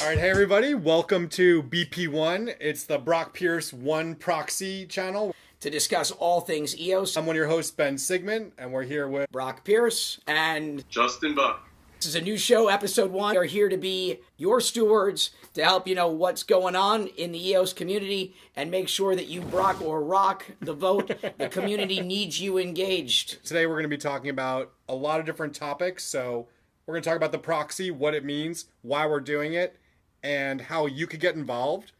All right, hey everybody, welcome to BP1. It's the BP1 Proxy channel. To discuss all things EOS. I'm one of your hosts, Ben Sigmund, and we're here with Brock Pierce and Justin Buck. This is a new show, episode 1. We are here to be your stewards to help you know what's going on in the EOS community and make sure that you Brock or rock the vote. The community needs you engaged. Today we're going to be talking about a lot of different topics. So we're going to talk about the proxy, what it means, why we're doing it, and how you could get involved.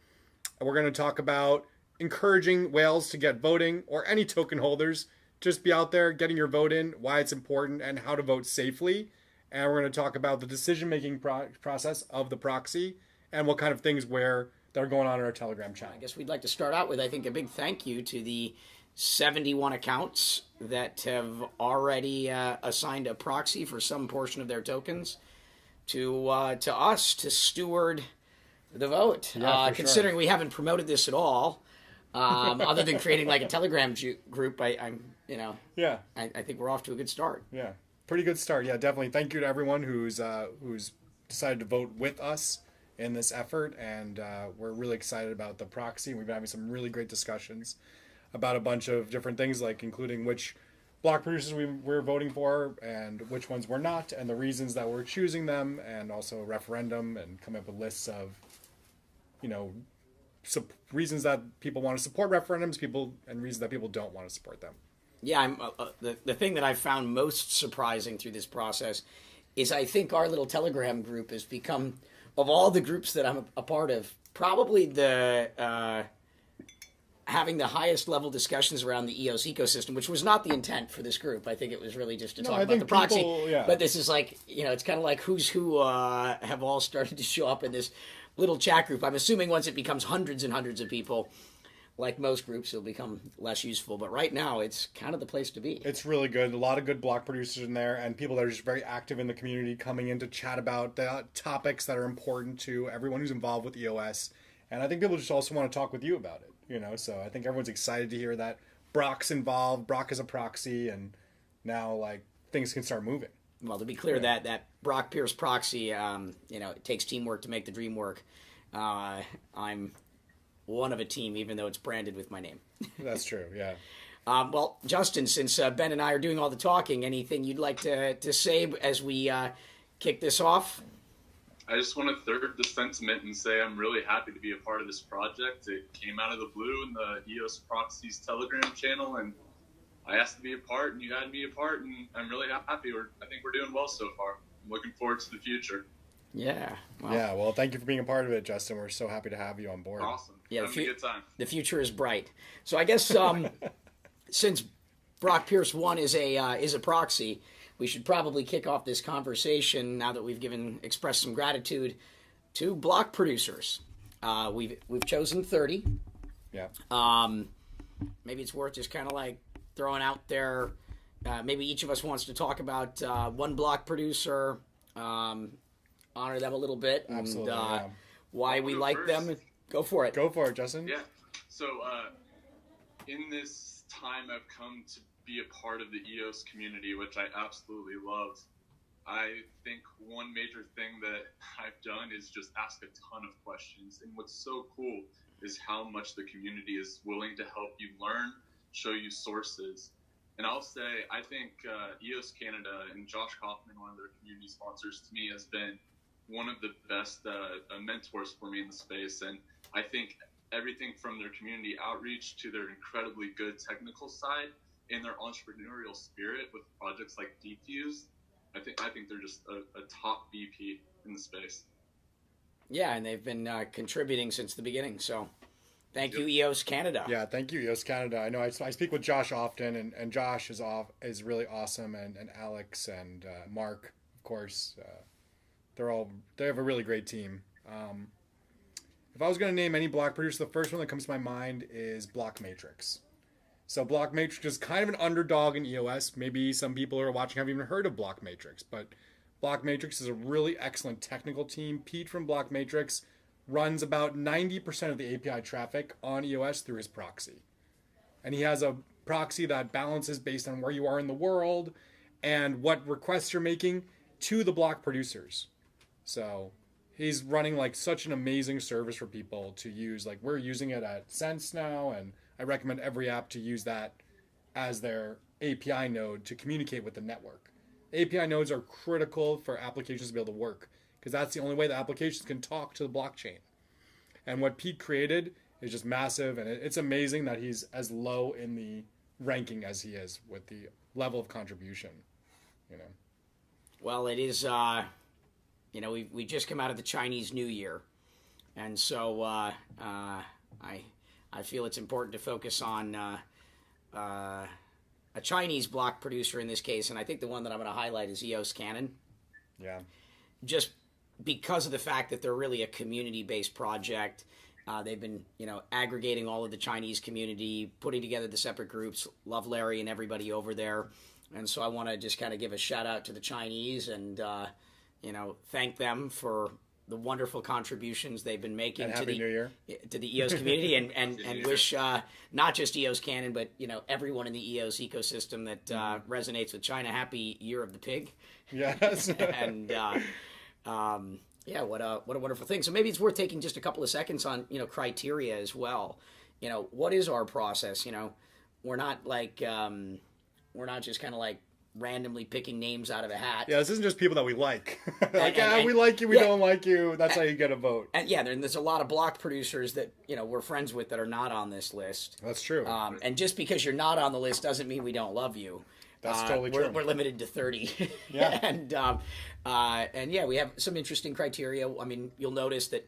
And we're going to talk about encouraging whales to get voting, or any token holders. Just be out there getting your vote in, why it's important, and how to vote safely. And we're going to talk about the decision-making process of the proxy and what kind of things that are going on in our Telegram channel. I guess we'd like to start out with, I think, a big thank you to the 71 accounts that have already assigned a proxy for some portion of their tokens to us to steward the vote. Considering we haven't promoted this at all, other than creating like a Telegram group, I think we're off to a good start. Yeah. Pretty good start. Yeah, definitely. Thank you to everyone who's decided to vote with us in this effort, and we're really excited about the proxy. We've been having some really great discussions about a bunch of different things, like including which block producers we're voting for and which ones we're not, and the reasons that we're choosing them, and also a referendum, and come up with lists of, reasons that people want to support referendums, and reasons that people don't want to support them. Yeah, the thing that I've found most surprising through this process is I think our little Telegram group has become, of all the groups that I'm a part of, probably the having the highest level discussions around the EOS ecosystem, which was not the intent for this group. I think it was really just to talk about the proxy. But this is like, it's kind of like who's who have all started to show up in this little chat group. I'm assuming once it becomes hundreds and hundreds of people, like most groups, it'll become less useful. But right now, it's kind of the place to be. It's really good. A lot of good block producers in there, and people that are just very active in the community, coming in to chat about the topics that are important to everyone who's involved with EOS. And I think people just also want to talk with you about it, So I think everyone's excited to hear that Brock's involved. Brock is a proxy, and now things can start moving. Well, to be clear, that Brock Pierce proxy, it takes teamwork to make the dream work. I'm one of a team, even though it's branded with my name. That's true, yeah. Well, Justin, since Ben and I are doing all the talking, anything you'd like to say as we kick this off? I just want to third the sentiment and say I'm really happy to be a part of this project. It came out of the blue in the EOS Proxies Telegram channel, and I asked to be a part, and you had me a part, and I'm really happy. I think we're doing well so far. I'm looking forward to the future. Yeah. Well, thank you for being a part of it, Justin. We're so happy to have you on board. Awesome. Yeah, Have a good time. The future is bright. So I guess since Brock Pierce 1 is a proxy, we should probably kick off this conversation now that we've expressed some gratitude to block producers. We've chosen 30. Yeah. Maybe it's worth just kind of like throwing out there. Maybe each of us wants to talk about one block producer. Honor them a little bit, Absolutely, and why we like them. Go for it. Go for it, Justin. Yeah. So in this time I've come to be a part of the EOS community, which I absolutely love. I think one major thing that I've done is just ask a ton of questions. And what's so cool is how much the community is willing to help you learn, show you sources. And I'll say, I think EOS Canada and Josh Kaufman, one of their community sponsors, to me has been one of the best mentors for me in the space. And I think everything from their community outreach to their incredibly good technical side and their entrepreneurial spirit with projects like Defuse, I think they're just a top BP in the space. Yeah, and they've been contributing since the beginning. So thank you, EOS Canada. Yeah, thank you, EOS Canada. I know I speak with Josh often, and Josh is really awesome, and Alex and Mark, of course. They have a really great team. If I was going to name any block producer, the first one that comes to my mind is Block Matrix. So Block Matrix is kind of an underdog in EOS. Maybe some people who are watching haven't even heard of Block Matrix, but Block Matrix is a really excellent technical team. Pete from Block Matrix runs about 90% of the API traffic on EOS through his proxy. And he has a proxy that balances based on where you are in the world and what requests you're making to the block producers. So he's running like such an amazing service for people to use. Like we're using it at Sense now, and I recommend every app to use that as their API node to communicate with the network. API nodes are critical for applications to be able to work because that's the only way the applications can talk to the blockchain. And what Pete created is just massive, and it's amazing that he's as low in the ranking as he is with the level of contribution. Well, it is. We just come out of the Chinese New Year, and so I feel it's important to focus on a Chinese block producer in this case, and I think the one that I'm going to highlight is EOS Canon. Yeah. Just because of the fact that they're really a community-based project. They've been, aggregating all of the Chinese community, putting together the separate groups. Love Larry and everybody over there. And so I want to just kind of give a shout out to the Chinese and, thank them for the wonderful contributions they've been making and Happy New Year. To the EOS community and wish not just EOS Canon, but, everyone in the EOS ecosystem that resonates with China. Happy Year of the Pig. Yes. And, yeah, what a wonderful thing. So maybe it's worth taking just a couple of seconds on, criteria as well. What is our process? We're not like, we're not just kind of like randomly picking names out of a hat. Yeah, this isn't just people that we like. And we like you, we don't like you. That's how you get a vote. And yeah, there's a lot of block producers that, we're friends with that are not on this list. That's true. And just because you're not on the list doesn't mean we don't love you. That's totally true. We're limited to 30. Yeah. and yeah, we have some interesting criteria. I mean, you'll notice that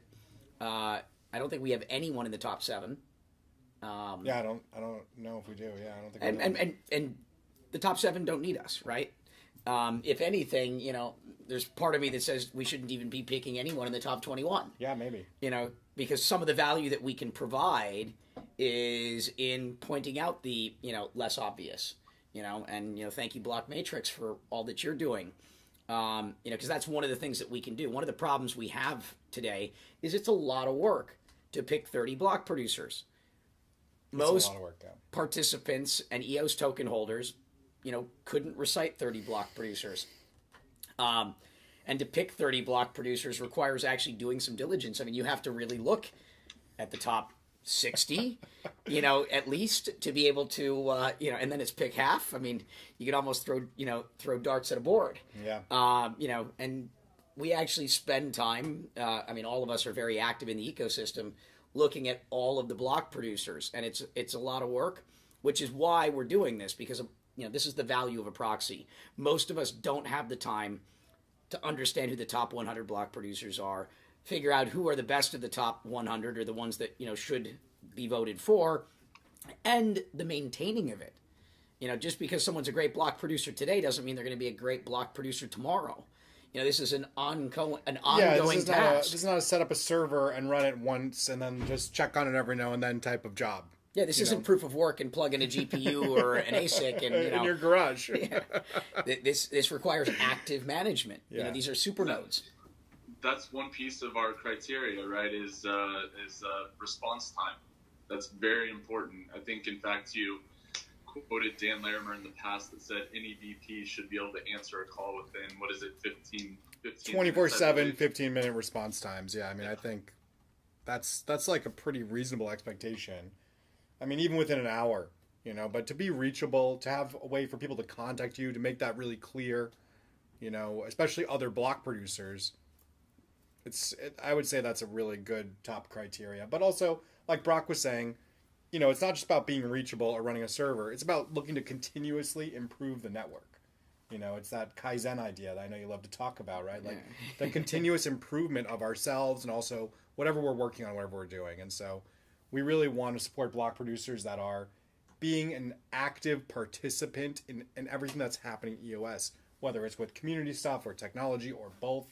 I don't think we have anyone in the top 7. Yeah, I don't know if we do. Yeah, I don't think we do. And the top 7 don't need us, right? If anything, there's part of me that says we shouldn't even be picking anyone in the top 21. Yeah, maybe. Because some of the value that we can provide is in pointing out the, less obvious. And thank you, Block Matrix, for all that you're doing. Because that's one of the things that we can do. One of the problems we have today is it's a lot of work to pick 30 block producers. Most a lot of work, yeah. participants and EOS token holders, couldn't recite 30 block producers. And to pick 30 block producers requires actually doing some diligence. I mean, you have to really look at the top 60, at least to be able to, and then it's pick half. I mean, you could almost throw darts at a board. Yeah. And we actually spend time, all of us are very active in the ecosystem looking at all of the block producers, and it's a lot of work, which is why we're doing this, because, this is the value of a proxy. Most of us don't have the time to understand who the top 100 block producers are, figure out who are the best of the top 100 or the ones that, should be voted for, and the maintaining of it. Just because someone's a great block producer today doesn't mean they're going to be a great block producer tomorrow. This is an ongoing task. This is not a set up a server and run it once and then just check on it every now and then type of job. Yeah, this isn't proof of work and plug in a GPU or an ASIC and in your garage. Yeah. This requires active management. Yeah. These are super nodes. That's one piece of our criteria, right? Is response time. That's very important. I think, in fact, you quoted Dan Larimer in the past that said any VP should be able to answer a call within 15 24/7, 15-minute response times. Yeah, I mean, I think that's like a pretty reasonable expectation. I mean, even within an hour, but to be reachable, to have a way for people to contact you, to make that really clear, especially other block producers. I would say that's a really good top criteria. But also, like Brock was saying, it's not just about being reachable or running a server. It's about looking to continuously improve the network. It's that Kaizen idea that I know you love to talk about, right? Like the continuous improvement of ourselves and also whatever we're working on, whatever we're doing. And so we really want to support block producers that are being an active participant in everything that's happening at EOS, whether it's with community stuff or technology or both,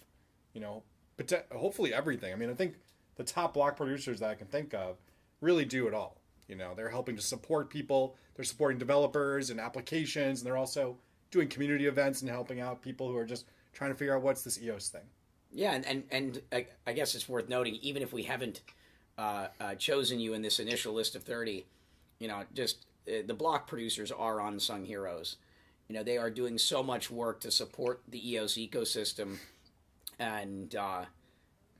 but hopefully everything. I mean, I think the top block producers that I can think of really do it all. They're helping to support people, they're supporting developers and applications, and they're also doing community events and helping out people who are just trying to figure out what's this EOS thing. Yeah, and I guess it's worth noting, even if we haven't chosen you in this initial list of 30, just the block producers are unsung heroes. They are doing so much work to support the EOS ecosystem, and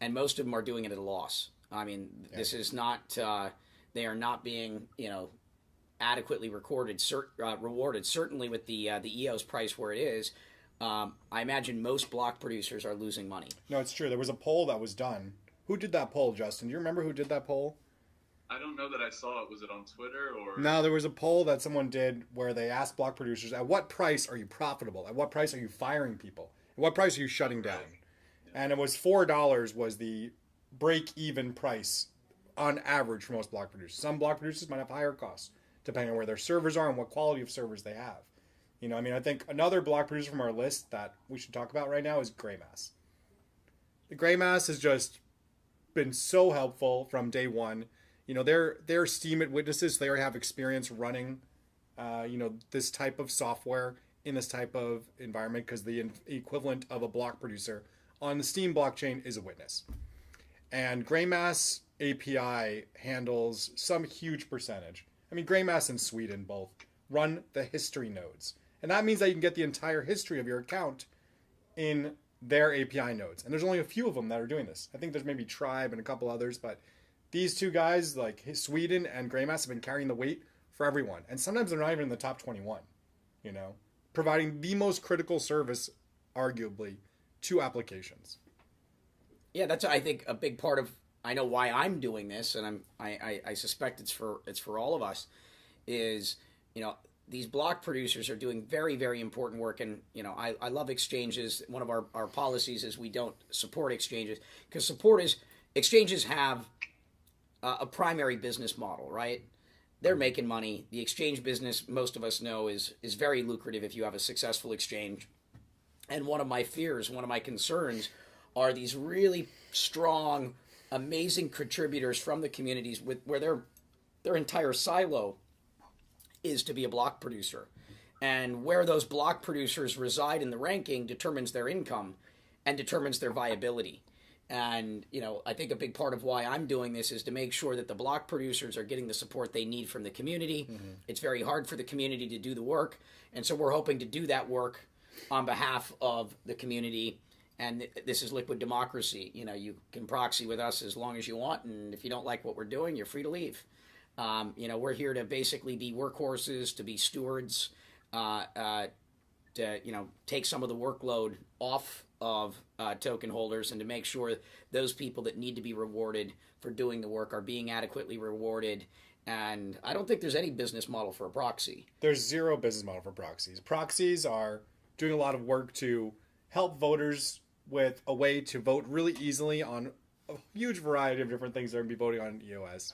and most of them are doing it at a loss. I mean, this is not, they are not being, adequately rewarded, certainly with the EOS price where it is. I imagine most block producers are losing money. No, it's true. There was a poll that was done. Who did that poll, Justin? Do you remember who did that poll? I don't know that I saw it. Was it on Twitter or? No, there was a poll that someone did where they asked block producers, at what price are you profitable? At what price are you firing people? At what price are you shutting down? And it was $4 was the break-even price on average for most block producers. Some block producers might have higher costs, depending on where their servers are and what quality of servers they have. I think another block producer from our list that we should talk about right now is Greymass. The Greymass has just been so helpful from day one. They're Steemit witnesses. So they already have experience running, this type of software in this type of environment because the equivalent of a block producer on the Steam blockchain is a witness. And Greymass API handles some huge percentage. I mean, Greymass and Sweden both run the history nodes. And that means that you can get the entire history of your account in their API nodes. And there's only a few of them that are doing this. I think there's maybe Tribe and a couple others, but these two guys, like Sweden and Greymass, have been carrying the weight for everyone. And sometimes they're not even in the top 21, providing the most critical service, arguably, to applications. Yeah, that's, I think, a big part of, I know why I'm doing this, and I suspect it's for all of us, is, these block producers are doing very, very important work. And, I love exchanges. One of our policies is we don't support exchanges because exchanges have a primary business model, right? They're making money. The exchange business, most of us know, is very lucrative if you have a successful exchange. And one of my fears, one of my concerns are these really strong, amazing contributors from the communities where their entire silo is to be a block producer. And where those block producers reside in the ranking determines their income and determines their viability. And, I think a big part of why I'm doing this is to make sure that the block producers are getting the support they need from the community. Mm-hmm. It's very hard for the community to do the work. And so we're hoping to do that work on behalf of the community. And this is liquid democracy. You can proxy with us as long as you want. And if you don't like what we're doing, you're free to leave. We're here to basically be workhorses, to be stewards, to take some of the workload off of token holders and to make sure those people that need to be rewarded for doing the work are being adequately rewarded. And I don't think there's any business model for a proxy. There's zero business model for proxies. Proxies are doing a lot of work to help voters with a way to vote really easily on a huge variety of different things they're going to be voting on in EOS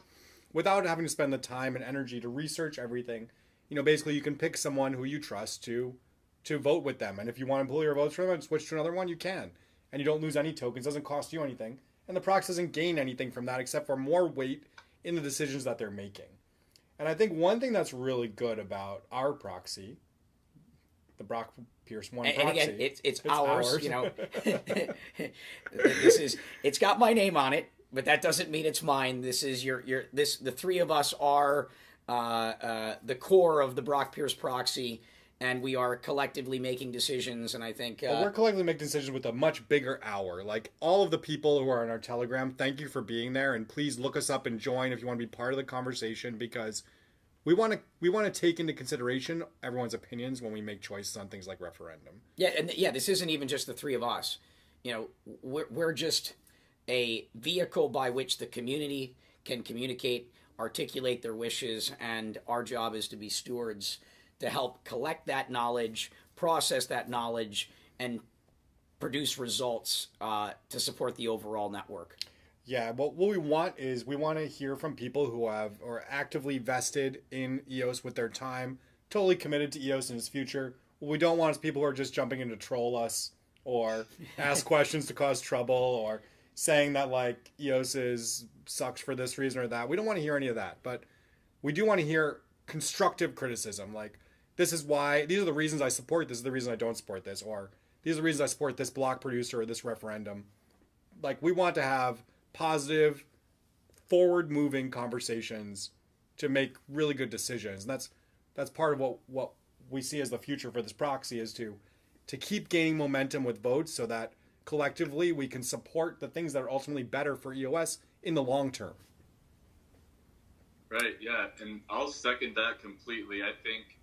without having to spend the time and energy to research everything. Basically you can pick someone who you trust to vote with them. And if you want to pull your votes from them and switch to another one, you can. And you don't lose any tokens. It doesn't cost you anything. And the proxy doesn't gain anything from that except for more weight in the decisions that they're making. And I think one thing that's really good about our proxy, the Brock Pierce one proxy. And again, it's ours. It's got my name on it, but that doesn't mean it's mine. This is the three of us are the core of the Brock Pierce proxy, and we are collectively making decisions. And I think we're collectively making decisions with a much bigger hour. Like all of the people who are on our Telegram, thank you for being there, and please look us up and join if you want to be part of the conversation, because we want to take into consideration everyone's opinions when we make choices on things like referendum. Yeah, and this isn't even just the three of us. We're just a vehicle by which the community can communicate, articulate their wishes, and our job is to be stewards to help collect that knowledge, process that knowledge, and produce results to support the overall network. Yeah, what we want is we want to hear from people who are actively vested in EOS with their time, totally committed to EOS in its future. What we don't want is people who are just jumping in to troll us or ask questions to cause trouble or saying that like EOS sucks for this reason or that. We don't want to hear any of that, but we do want to hear constructive criticism. Like, these are the reasons I support this, is the reason I don't support this, or these are the reasons I support this block producer or this referendum. Like, we want to have positive, forward-moving conversations to make really good decisions. And that's part of what we see as the future for this proxy, is to keep gaining momentum with votes so that collectively we can support the things that are ultimately better for EOS in the long term. Right, yeah, and I'll second that completely. I think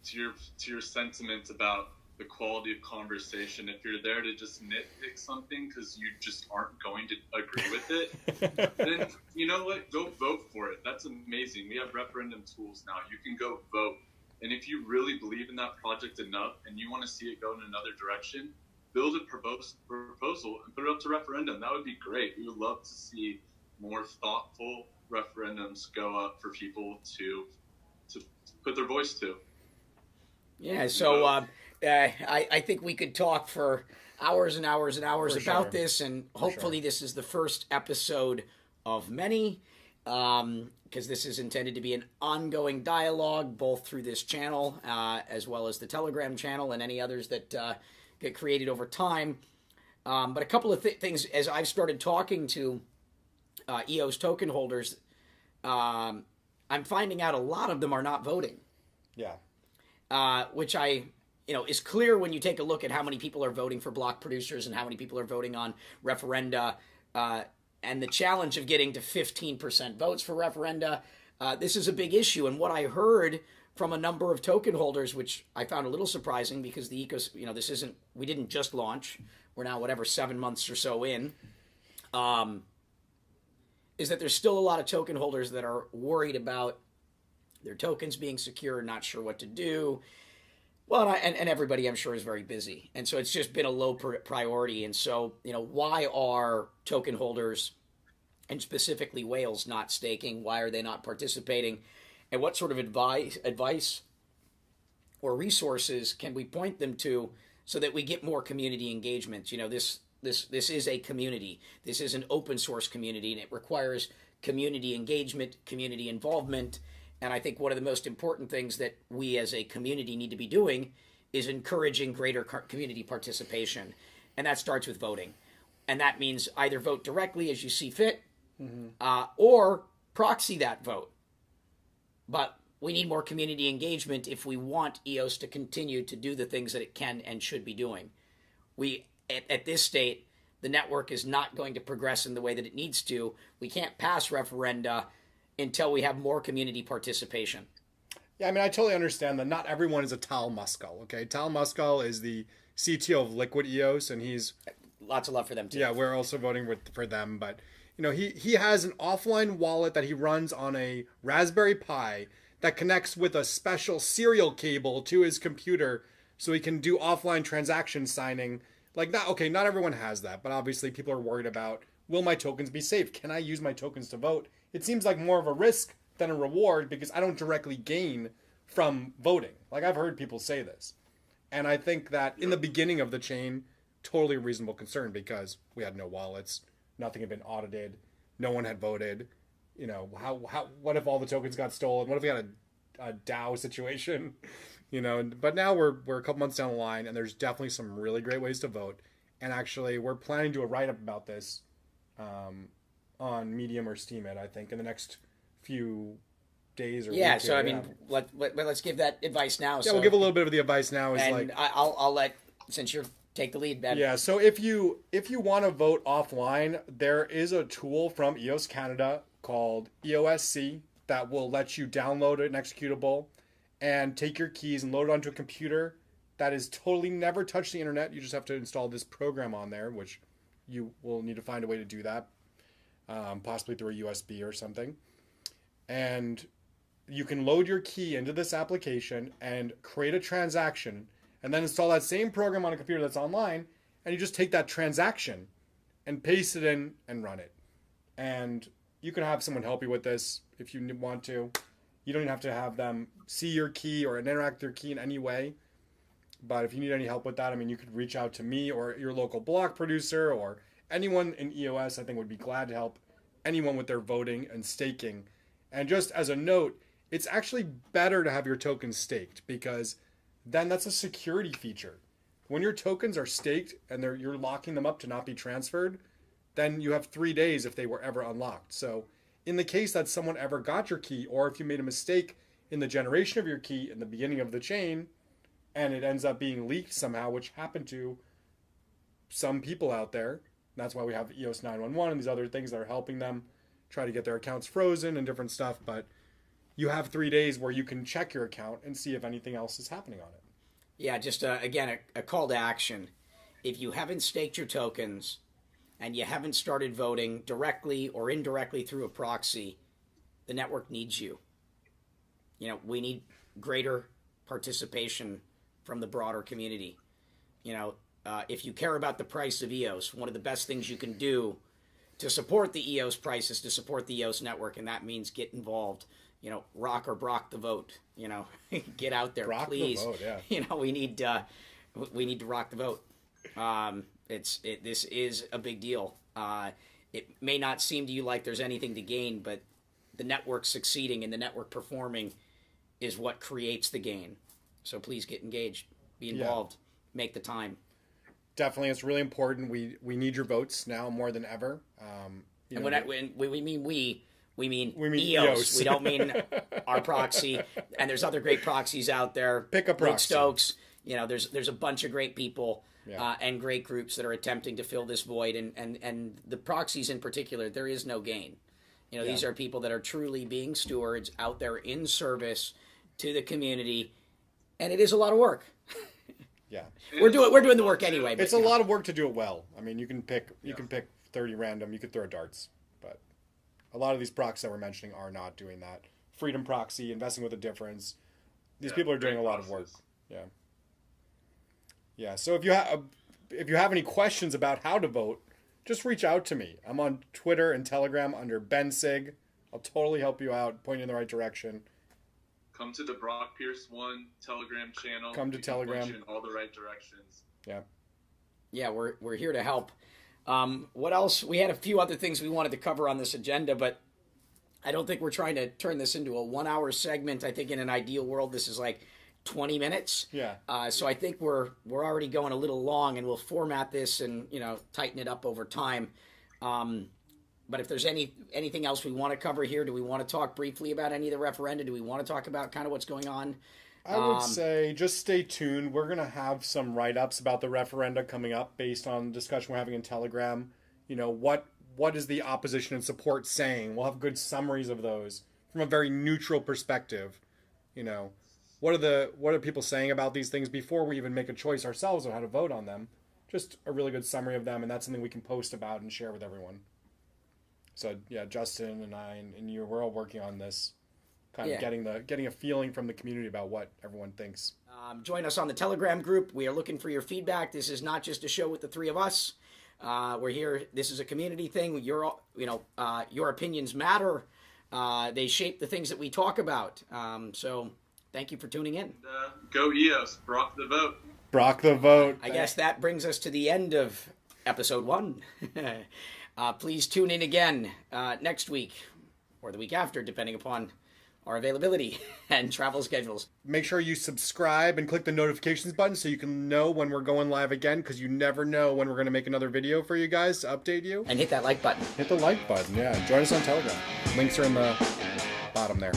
to your sentiment about the quality of conversation, if you're there to just nitpick something because you just aren't going to agree with it, then you know what? Go vote for it. That's amazing. We have referendum tools now. You can go vote. And if you really believe in that project enough and you want to see it go in another direction, build a proposal and put it up to referendum. That would be great. We would love to see more thoughtful referendums go up for people to put their voice to. Yeah, so I think we could talk for hours and hours and hours about this, and hopefully this is the first episode of many, because this is intended to be an ongoing dialogue, both through this channel as well as the Telegram channel and any others that get created over time. But a couple of things, as I've started talking to EOS token holders, I'm finding out a lot of them are not voting. Yeah. Which is clear when you take a look at how many people are voting for block producers and how many people are voting on referenda, and the challenge of getting to 15% votes for referenda. This is a big issue, and what I heard from a number of token holders, which I found a little surprising because we didn't just launch. We're now 7 months or so in. Is that there's still a lot of token holders that are worried about their tokens being secure, not sure what to do. Well, and everybody, I'm sure, is very busy. And so it's just been a low priority. And so, why are token holders, and specifically whales, not staking? Why are they not participating? And what sort of advice or resources can we point them to so that we get more community engagement? This is a community. This is an open source community, and it requires community engagement, community involvement. And I think one of the most important things that we as a community need to be doing is encouraging greater community participation. And that starts with voting. And that means either vote directly as you see fit, or proxy that vote. But we need more community engagement if we want EOS to continue to do the things that it can and should be doing. At this state, the network is not going to progress in the way that it needs to. We can't pass referenda until we have more community participation. Yeah, I mean, I totally understand that not everyone is a Tal Muskal, okay? Tal Muskal is the CTO of Liquid EOS, and he's... Lots of love for them, too. Yeah, we're also voting for them, but, he has an offline wallet that he runs on a Raspberry Pi that connects with a special serial cable to his computer so he can do offline transaction signing. Not everyone has that, but obviously people are worried about, will my tokens be safe? Can I use my tokens to vote? It seems like more of a risk than a reward because I don't directly gain from voting. I've heard people say this. And I think that in the beginning of the chain, totally reasonable concern because we had no wallets, nothing had been audited, no one had voted. What if all the tokens got stolen? What if we had a DAO situation? But now we're a couple months down the line, and there's definitely some really great ways to vote. And actually, we're planning to do a write-up about this on Medium or Steemit, I think, in the next few days or weeks. So, let's give that advice now. Yeah, we'll give a little bit of the advice now. I'll let, since you're take the lead, Ben. Yeah, so if you want to vote offline, there is a tool from EOS Canada called EOSC that will let you download an executable and take your keys and load it onto a computer that is totally never touched the internet. You just have to install this program on there, which you will need to find a way to do that, possibly through a USB or something. And you can load your key into this application and create a transaction and then install that same program on a computer that's online, and you just take that transaction and paste it in and run it. And you can have someone help you with this if you want to. You don't even have to have them see your key or interact with your key in any way. But if you need any help with that, you could reach out to me or your local block producer or anyone in EOS. I think would be glad to help anyone with their voting and staking. And just as a note, it's actually better to have your tokens staked because then that's a security feature. When your tokens are staked and you're locking them up to not be transferred, then you have 3 days if they were ever unlocked. So in the case that someone ever got your key, or if you made a mistake in the generation of your key in the beginning of the chain, and it ends up being leaked somehow, which happened to some people out there. That's why we have EOS 911 and these other things that are helping them try to get their accounts frozen and different stuff. But you have 3 days where you can check your account and see if anything else is happening on it. Yeah, just again, a call to action. If you haven't staked your tokens and you haven't started voting directly or indirectly through a proxy, the network needs you. You know, we need greater participation from the broader community. You know, if you care about the price of EOS, one of the best things you can do to support the EOS price is to support the EOS network, and that means get involved. You know, rock or brock the vote. You know, get out there, Rock please. the vote, yeah. You know, we need to rock the vote. This is a big deal. It may not seem to you like there's anything to gain, but the network succeeding and the network performing is what creates the gain. So please get engaged, be involved, make the time. Definitely, it's really important. We need your votes now more than ever. And when we mean we mean EOS. EOS. We don't mean our proxy. And there's other great proxies out there. Pick a proxy. Rick Stokes. You know, there's a bunch of great people Yeah. and great groups that are attempting to fill this void. And the proxies in particular, there is no gain. You know, these are people that are truly being stewards out there in service to the community, and it is a lot of work. Yeah, We're doing the work anyway. But, it's a lot of work to do it well. I mean, you can pick 30 random. You could throw darts, but a lot of these proxies that we're mentioning are not doing that. Freedom Proxy, Investing with a Difference. These people are doing a lot of work. Yeah. Yeah. So if you have any questions about how to vote, just reach out to me. I'm on Twitter and Telegram under Ben Sig. I'll totally help you out, point you in the right direction. Come to the Brock Pierce 1 Telegram channel. Come to We can Telegram. point you in all the right directions. Yeah. Yeah, we're here to help. What else? We had a few other things we wanted to cover on this agenda, but I don't think we're trying to turn this into a 1-hour segment. I think in an ideal world, this is like 20 minutes. Yeah. So I think we're already going a little long, and we'll format this and tighten it up over time. But if there's anything else we want to cover here, do we want to talk briefly about any of the referenda? Do we want to talk about kind of what's going on? I would say just stay tuned. We're going to have some write-ups about the referenda coming up based on the discussion we're having in Telegram. You know, what is the opposition and support saying? We'll have good summaries of those from a very neutral perspective. You know, what are people saying about these things before we even make a choice ourselves on how to vote on them? Just a really good summary of them, and that's something we can post about and share with everyone. So yeah, Justin and I and you, we're all working on this, kind of getting a feeling from the community about what everyone thinks. Join us on the Telegram group. We are looking for your feedback. This is not just a show with the three of us. We're here. This is a community thing. Your opinions matter. They shape the things that we talk about. So thank you for tuning in. Go EOS. Brock the vote. Brock the vote. I guess that brings us to the end of episode 1. Please tune in again next week or the week after, depending upon our availability and travel schedules. Make sure you subscribe and click the notifications button so you can know when we're going live again, because you never know when we're going to make another video for you guys to update you. And hit that like button. Hit the like button, yeah. Join us on Telegram. Links are in the bottom there.